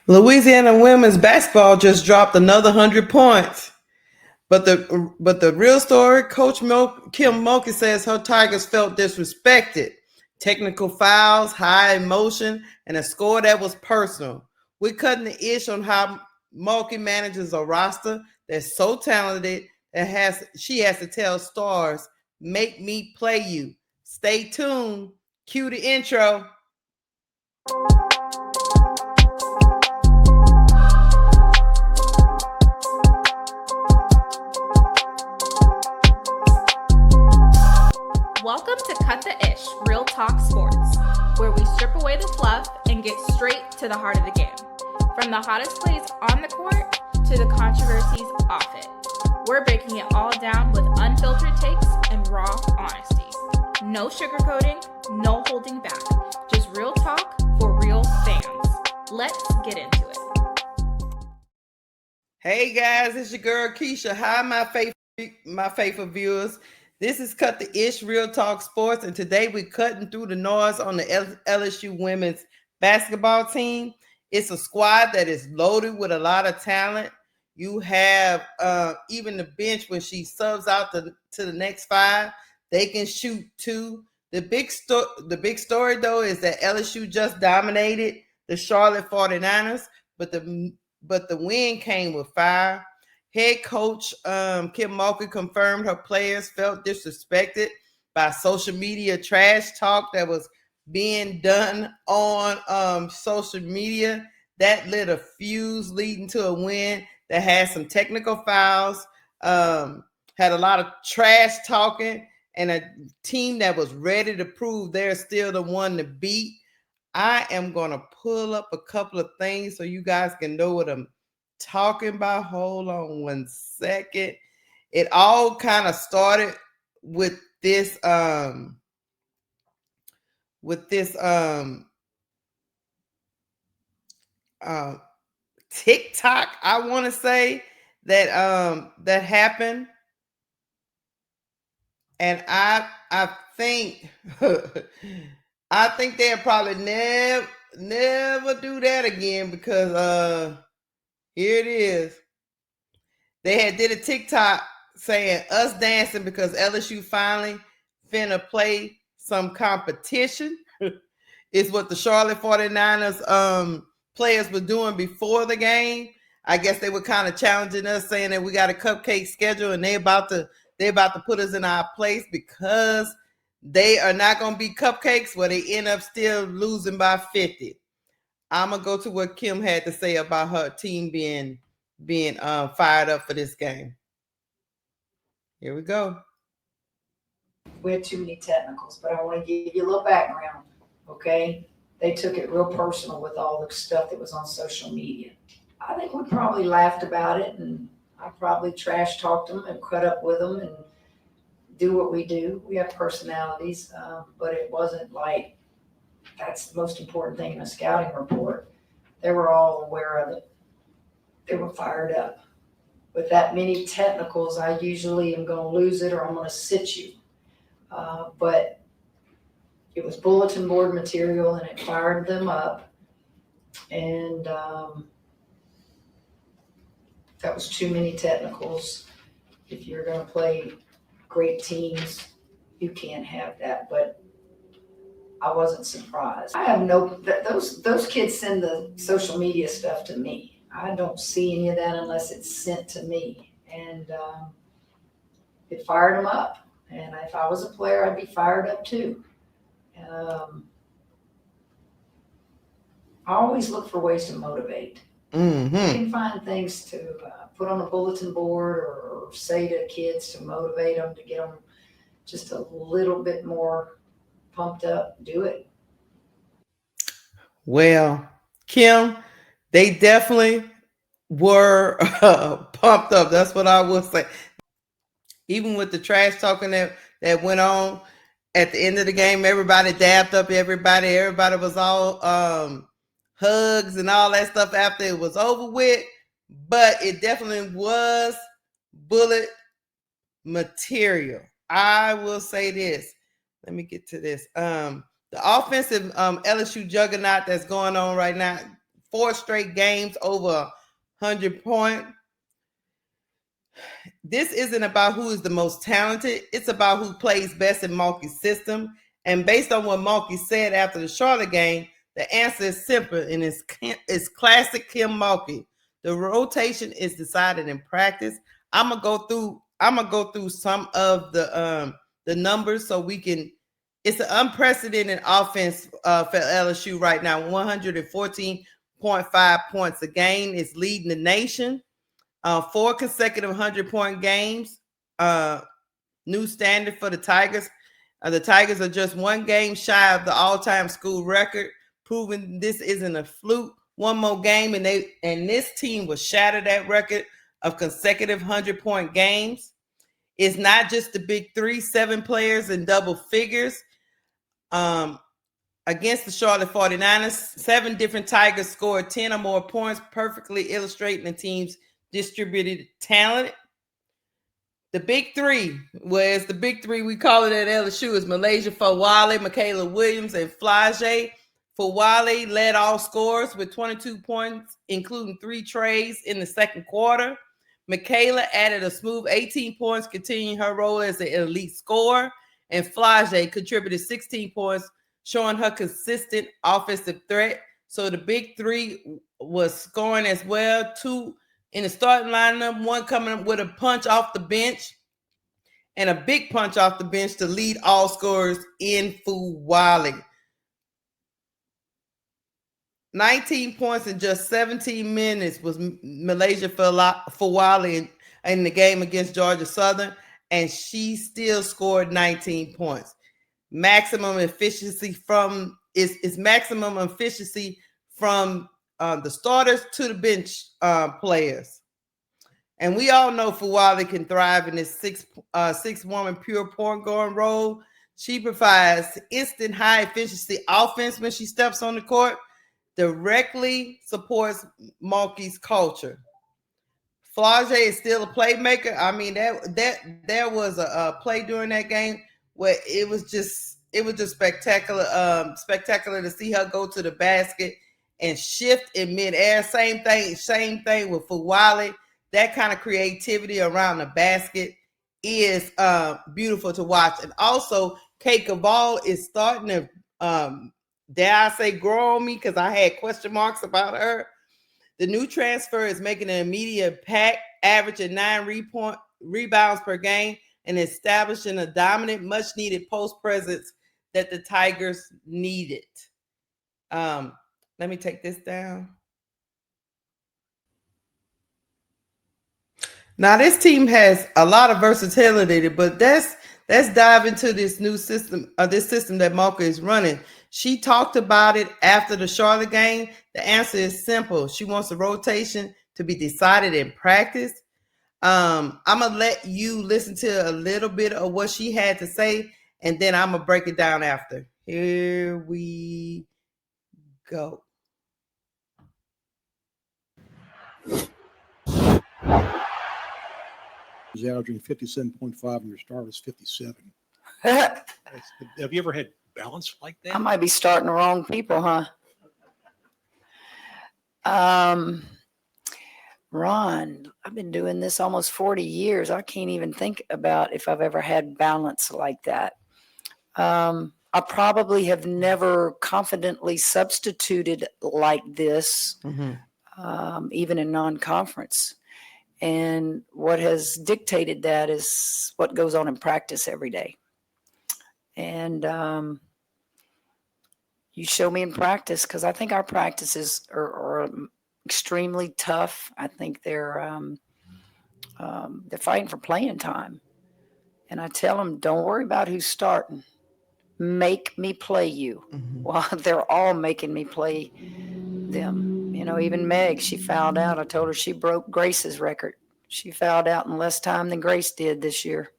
Louisiana women's basketball just dropped another 100 points. But the real story, Coach Kim Mulkey says her Tigers felt disrespected. Technical fouls, high emotion, and a score that was personal. We're cutting the ish on how Mulkey manages a roster that's so talented that she has to tell stars, make me play you. Stay tuned. Cue the intro. Welcome to Cut the Ish, Real Talk Sports, where we strip away the fluff and get straight to the heart of the game. From the hottest plays on the court to the controversies off it. We're breaking it all down with unfiltered takes and raw honesty. No sugarcoating, no holding back. Just real talk for real fans. Let's get into it. Hey guys, it's your girl Keisha. Hi, my faithful viewers. This is Cut the Ish Real Talk Sports, and today we're cutting through the noise on the LSU women's basketball team. It's a squad that is loaded with a lot of talent. You have even the bench when she subs out to the next five, they can shoot too. The big story though is that LSU just dominated the Charlotte 49ers, but the win came with fire. Head coach Kim Mulkey confirmed her players felt disrespected by social media trash talk that was being done on social media. That lit a fuse leading to a win that had some technical fouls, had a lot of trash talking, and a team that was ready to prove they're still the one to beat. I am going to pull up a couple of things so you guys can know what I'm talking about. Hold on one second. It all kind of started with this TikTok, I want to say that happened, and I think I think they'll probably never do that again, because here it is. They had did a TikTok saying us dancing because LSU finally finna play some competition. It's what the Charlotte 49ers players were doing before the game. I guess they were kind of challenging us, saying that we got a cupcake schedule and they about to put us in our place because they are not going to be cupcakes, where they end up still losing by 50. I'm going to go to what Kim had to say about her team being fired up for this game. Here we go. We had too many technicals, but I want to give you a little background, okay? They took it real personal with all the stuff that was on social media. I think we probably laughed about it, and I probably trash talked them and cut up with them and do what we do. We have personalities, but it wasn't like that's the most important thing in a scouting report. They were all aware of it. They were fired up. With that many technicals, I usually am going to lose it or I'm going to sit you. But it was bulletin board material and it fired them up. And that was too many technicals. If you're going to play great teams, you can't have that. But I wasn't surprised. I have those kids send the social media stuff to me. I don't see any of that unless it's sent to me. And it fired them up. And if I was a player, I'd be fired up too. I always look for ways to motivate. Mm-hmm. You can find things to put on a bulletin board or say to kids to motivate them, to get them just a little bit more pumped up. Do it. Well, Kim, they definitely were pumped up. That's what I would say. Even with the trash talking that went on at the end of the game, everybody dabbed up everybody. Everybody was all hugs and all that stuff after it was over with. But it definitely was bullet material. I will say this. Let me get to this. The offensive LSU juggernaut that's going on right now 4 straight games over 100 points. This isn't about who is the most talented. It's about who plays best in Mulkey's system. And based on what Mulkey said after the Charlotte game, the answer is simple, and it's classic Kim Mulkey. The rotation is decided in practice. I'm gonna go through some of the numbers so we can. It's an unprecedented offense for LSU right now. 114.5 points a game is leading the nation. 4 consecutive 100-point games. New standard for the Tigers. The Tigers are just 1 game shy of the all-time school record, proving this isn't a fluke. 1 more game, and this team will shatter that record of consecutive 100-point games. It's not just the big 3, 7 players in double figures. Against the Charlotte 49ers, 7 different Tigers scored 10 or more points, perfectly illustrating the team's distributed talent. The big 3, whereas the big 3 we call it at LSU is Malaysia Fulwiley, Michaela Williams, and Fulwiley. Fulwiley led all scorers with 22 points, including 3 trays in the second quarter. Michaela added a smooth 18 points, continuing her role as an elite scorer. And Fulwiley contributed 16 points, showing her consistent offensive threat. So the big 3 was scoring as well. 2 in the starting lineup, 1 coming with a punch off the bench and a big punch off the bench to lead all scorers in Fulwiley. 19 points in just 17 minutes was Malaysia Fulwiley in the game against Georgia Southern, and she still scored 19 points. Maximum efficiency from maximum efficiency from the starters to the bench players. And we all know Fulwiley can thrive in this 6-woman pure point guard role. She provides instant high efficiency offense when she steps on the court, directly supports Mulkey's culture. Fulwiley is still a playmaker. I mean, there was a play during that game where it was just spectacular to see her go to the basket and shift in midair. Same thing with Fulwiley. That kind of creativity around the basket is beautiful to watch. And also, Kate Caval is starting to, dare I say, grow on me, because I had question marks about her. The new transfer is making an immediate impact, averaging 9 rebounds per game, and establishing a dominant, much-needed post presence that the Tigers needed. Let me take this down. Now, this team has a lot of versatility, but let's dive into this new system, this system that Mulkey is running. She talked about it after the Charlotte game. The answer is simple. She wants the rotation to be decided in practice. I'm going to let you listen to a little bit of what she had to say, and then I'm going to break it down after. Here we go. Is averaging 57.5 and your star was 57. Have you ever had balance like that? I might be starting the wrong people, huh? Ron, I've been doing this almost 40 years. I can't even think about if I've ever had balance like that. I probably have never confidently substituted like this, even in non-conference. And what has dictated that is what goes on in practice every day. And you show me in practice, because I think our practices are extremely tough. I think they're fighting for playing time. And I tell them, don't worry about who's starting. Make me play you. Well, they're all making me play them. You know, even Meg, she fouled out. I told her she broke Grace's record. She fouled out in less time than Grace did this year.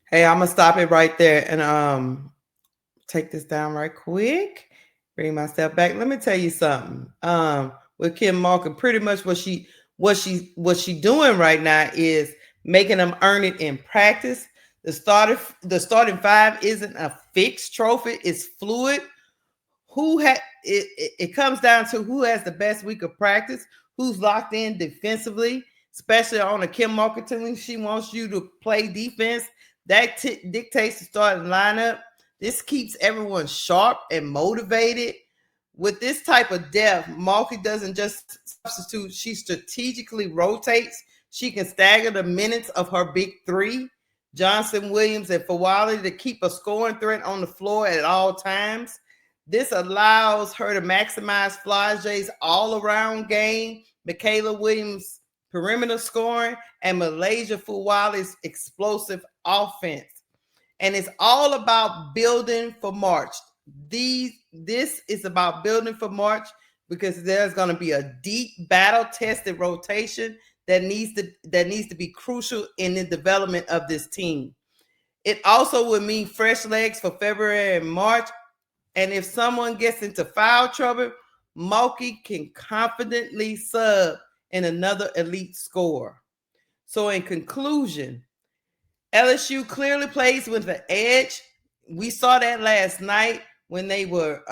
Hey, I'm going to stop it right there and take this down right quick. Bring myself back. Let me tell you something. With Kim Mulkey, pretty much what she doing right now is making them earn it in practice. The starting 5 isn't a fixed trophy. It's fluid. it comes down to who has the best week of practice, who's locked in defensively, especially on a Kim Marketing. She wants you to play defense. That dictates the starting lineup. This keeps everyone sharp and motivated. With this type of depth, Mulkey doesn't just substitute, she strategically rotates. She can stagger the minutes of her big three, Johnson, Williams, and Fulwiley, to keep a scoring threat on the floor at all times. This allows her to maximize Flage's all-around game, Michaela Williams' perimeter scoring, and Malaysia Fulwiley's explosive offense. And it's all about building for March. This is about building for March because there's going to be a deep battle-tested rotation that needs to be crucial in the development of this team. It also would mean fresh legs for February and March. And if someone gets into foul trouble, Mulkey can confidently sub in another elite scorer. So in conclusion, LSU clearly plays with an edge. We saw that last night when they were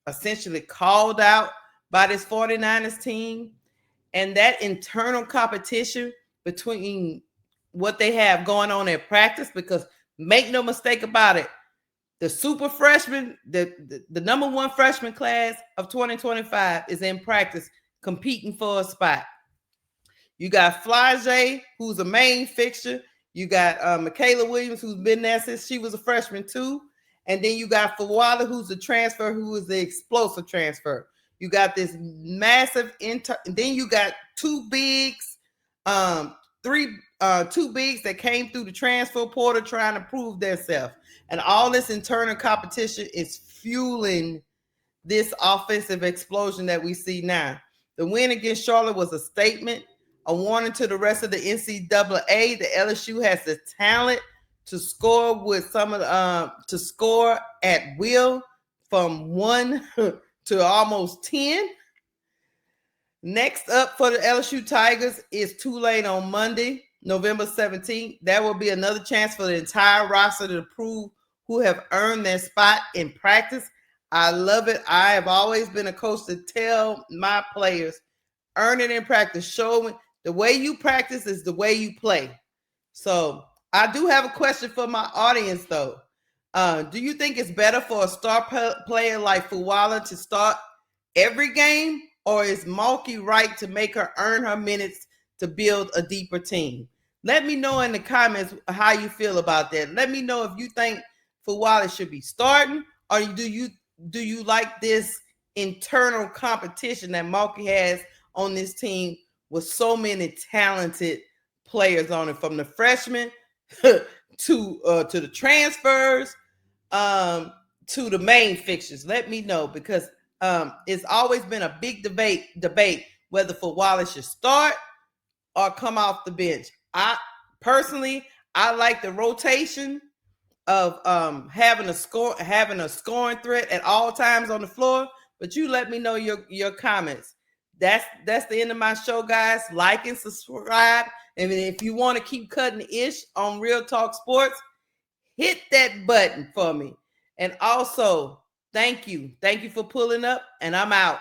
essentially called out by this 49ers team. And that internal competition between what they have going on at practice, because make no mistake about it, the super freshman, the number one freshman class of 2025 is in practice competing for a spot. You got Flage, who's a main fixture. You got Michaela Williams, who's been there since she was a freshman too. And then you got Fulwiley, who's a transfer, who is the explosive transfer. You got this massive then you got two bigs that came through the transfer portal trying to prove themselves. And all this internal competition is fueling this offensive explosion that we see now. The win against Charlotte was a statement, a warning to the rest of the NCAA. The LSU has the talent to score with to score at will from 1 to almost 10. Next up for the LSU Tigers is Tulane on Monday, November 17th. That will be another chance for the entire roster to prove who have earned their spot in practice. I love it. I have always been a coach to tell my players, earn it in practice. Show me the way you practice is the way you play. So I do have a question for my audience, though. Do you think it's better for a star player like Fulwiley to start every game, or is Mulkey right to make her earn her minutes to build a deeper team? Let me know in the comments how you feel about that. Let me know if you think Fulwiley should be starting, or do you like this internal competition that Mulkey has on this team with so many talented players on it, from the freshmen to the transfers, to the main fixtures? Let me know, because it's always been a big debate whether Fulwiley should start or come off the bench. I personally like the rotation of having a scoring threat at all times on the floor. But you let me know your comments. That's the end of my show, guys. Like and subscribe. And if you want to keep cutting the ish on Real Talk Sports, hit that button for me. And also, thank you for pulling up, and I'm out.